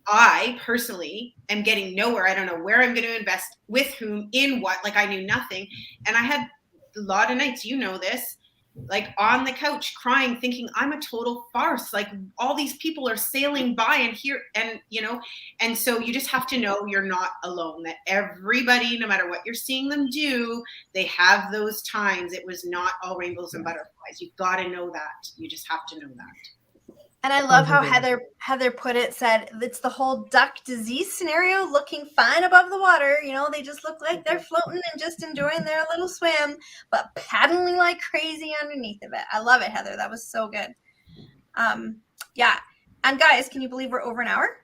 I personally am getting nowhere. I don't know where I'm going to invest, with whom, in what, I knew nothing. And I had a lot of nights, this, like on the couch crying, thinking I'm a total farce. Like all these people are sailing by and here, and you know, and so you just have to know you're not alone, that everybody, no matter what you're seeing them do, they have those times. It was not all rainbows and butterflies. You've got to know that. You just have to know that. And I love how Heather put it, said it's the whole duck disease scenario, looking fine above the water. You know, they just look like they're floating and just enjoying their little swim, but paddling like crazy underneath of it. I love it, Heather. That was so good. Yeah. And guys, can you believe we're over an hour?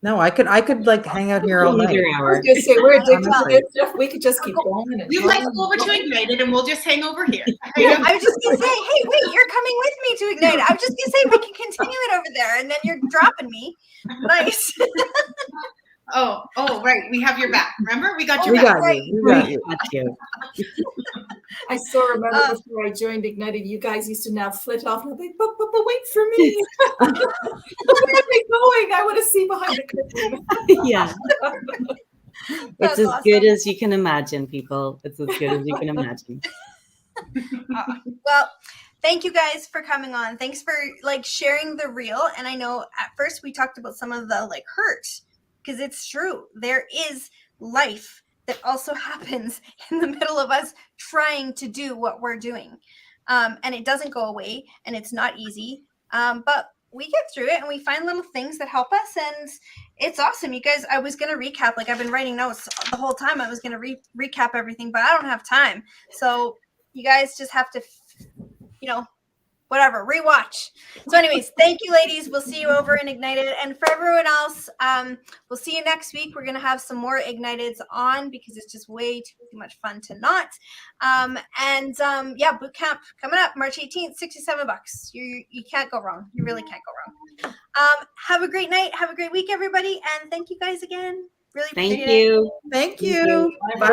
No, I could like hang out here all night. I was gonna say, we're addicted to this stuff. We could just keep going. And You'd like to go over to Ignited and we'll just hang over here. I was just gonna say, hey, wait, you're coming with me to Ignite. I was just gonna say we can continue it over there, and then you're dropping me. Nice. Oh, right. We have your back. Remember, we got your We back. got you. We got you. I still remember before I joined Ignited, you guys used to now flit off and I'd be like, but wait for me. Where are they going? I want to see behind the curtain. Yeah. It's as good as you can imagine, people. It's as good as you can imagine. Well, thank you guys for coming on. Thanks for like sharing the real. And I know at first we talked about some of the like hurt, because it's true. There is life that also happens in the middle of us trying to do what we're doing. And it doesn't go away, and it's not easy. But we get through it and we find little things that help us, and it's awesome. You guys, I was going to recap, like I've been writing notes the whole time. I was going to recap everything, but I don't have time. So you guys just have to, you know, whatever, rewatch. So anyways, thank you, ladies. We'll see you over in Ignited. And for everyone else, we'll see you next week. We're going to have some more Igniteds on because it's just way too much fun to not. Yeah, boot camp coming up March 18th, $67. You can't go wrong. You really can't go wrong. Have a great night. Have a great week, everybody. And thank you guys again. Really appreciate it. Thank you. Thank you. Bye.